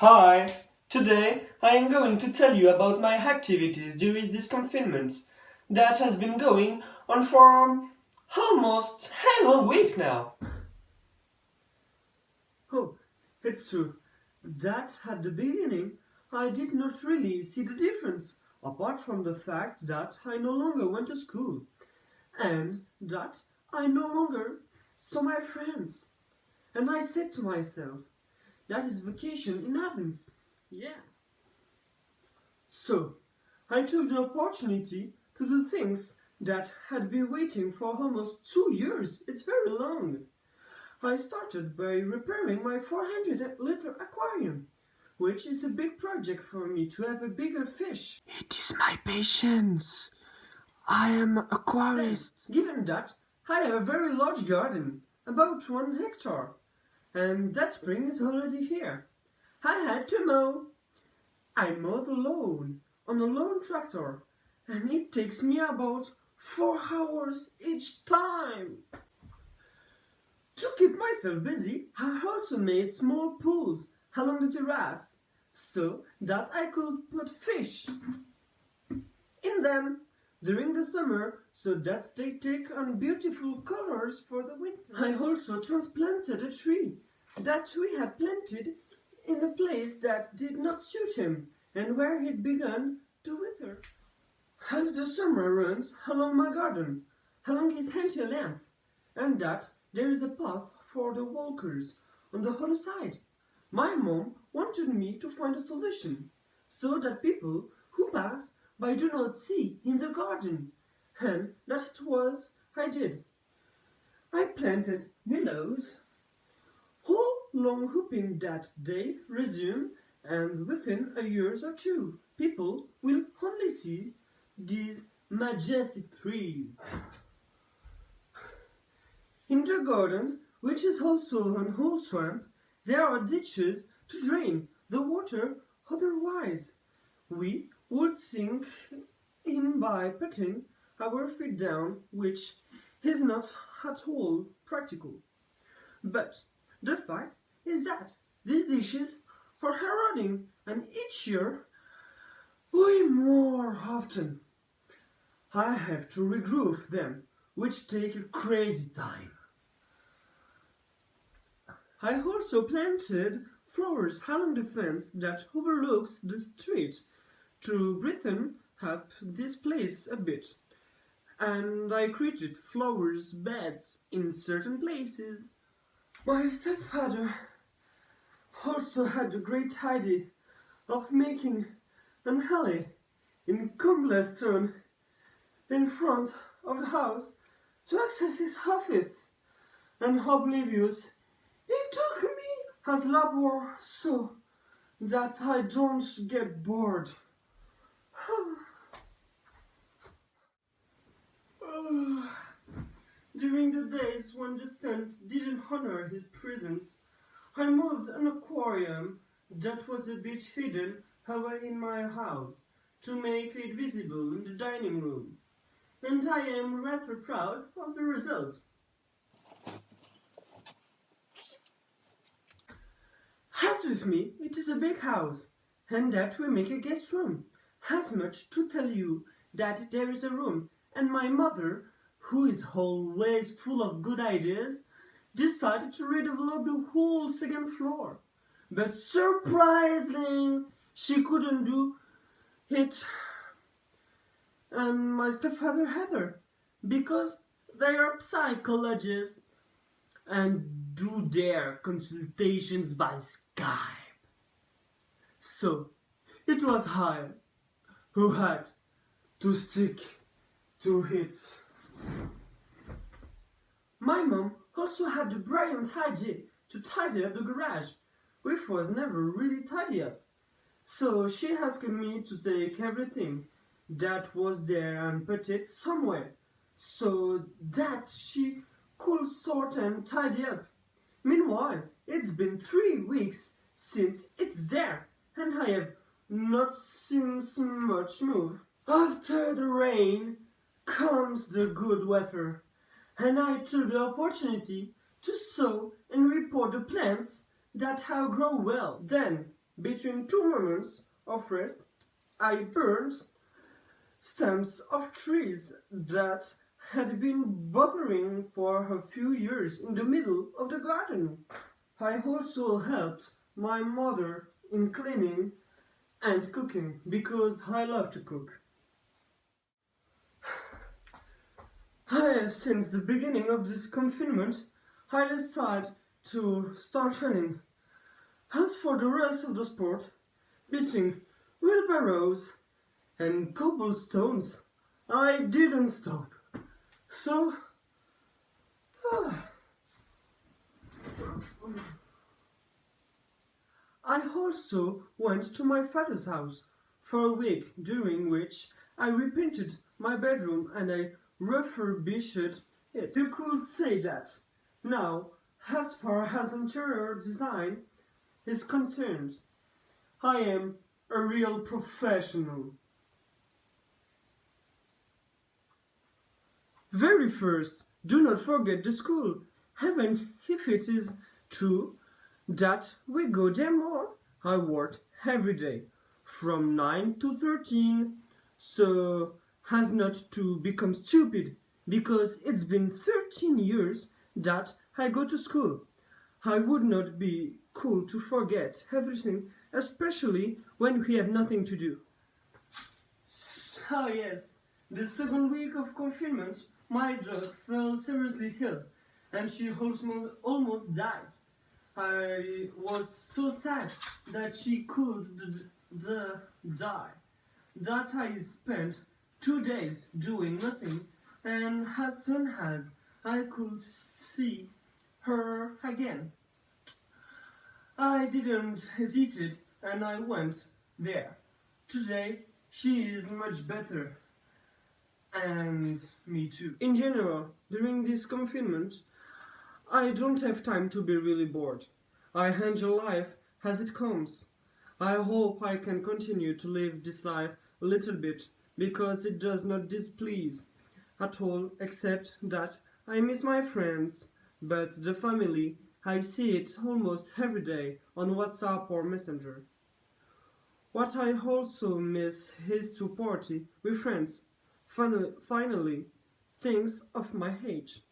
Hi! Today I am going to tell you about my activities during this confinement that has been going on for almost 10 long weeks now. Oh, it's true that at the beginning I did not really see the difference, apart from the fact that I no longer went to school and that I no longer saw my friends. And I said to myself, that is vacation in Athens. Yeah. So, I took the opportunity to do things that had been waiting for almost 2 years. It's very long. I started by repairing my 400-liter aquarium, which is a big project for me to have a bigger fish. It is my patience. I am an aquarist. Then, given that, I have a very large garden, about 1 hectare, and that spring is already here. I had to mow. I mow the lawn on a lawn tractor, and it takes me about 4 hours each time. To keep myself busy, I also made small pools along the terrace, so that I could put fish in them during the summer, so that they take on beautiful colors for the winter. I also transplanted a tree that we had planted in a place that did not suit him, and where it began to wither. As the summer runs along my garden, along his entire length, and that there is a path for the walkers on the other side, my mom wanted me to find a solution, so that people who pass by do not see in the garden, and that it was I did. I planted willows. All long hoping that they resume, and within a year or two, people will only see these majestic trees. In the garden, which is also an old swamp, there are ditches to drain the water, otherwise we would sink in by putting our feet down, which is not at all practical. But the fact is that these dishes are eroding, and each year, way more often, I have to regroove them, which take a crazy time. I also planted flowers along the fence that overlooks the street to brighten up this place a bit, and I created flowers beds in certain places. My stepfather also had the great idea of making an alley in cobblestone in front of the house to access his office, and oblivious, it took me as labor so that I don't get bored. During the days when the sun didn't honor his presence, I moved an aquarium that was a bit hidden away in my house to make it visible in the dining room, and I am rather proud of the results. As with me, it is a big house, and that we make a guest room. As much to tell you that there is a room, and my mother, who is always full of good ideas, decided to redevelop the whole second floor. But surprisingly, she couldn't do it, and my stepfather Heather, because they are psychologists and do their consultations by Skype. So, it was I who had to stick to it. My mom also had the brilliant idea to tidy up the garage, which was never really tidy up. So she asked me to take everything that was there and put it somewhere, so that she could sort and tidy up. Meanwhile, it's been 3 weeks since it's there, and I have not seen much move. After the rain comes the good weather, and I took the opportunity to sow and report the plants that have grown well. Then Between two moments of rest, I burned stems of trees that had been bothering for a few years in the middle of the garden. I also helped my mother in cleaning and cooking because I love to cook. Since the beginning of this confinement, I decided to start running. As for the rest of the sport, beating wheelbarrows and cobblestones, I didn't stop. So, I also went to my father's house for a week, during which I repainted my bedroom and I refurbished it. You could say that. Now, as far as interior design is concerned, I am a real professional. Very first, do not forget the school, even if it is true that we go there more. I work every day from 9 to 13, so as not to become stupid, because it's been 13 years that I go to school. I would not be cool to forget everything, especially when we have nothing to do. Ah yes, the second week of confinement, my dog fell seriously ill, and she almost died. I was so sad that she could die, that I spent 2 days doing nothing, and as soon as I could see her again, I didn't hesitate and I went there. Today she is much better, and me too. In general, during this confinement, I don't have time to be really bored. I enjoy life as it comes. I hope I can continue to live this life a little bit, because it does not displease at all, except that I miss my friends, but the family, I see it almost every day on WhatsApp or Messenger. What I also miss is to party with friends. Finally, things of my age.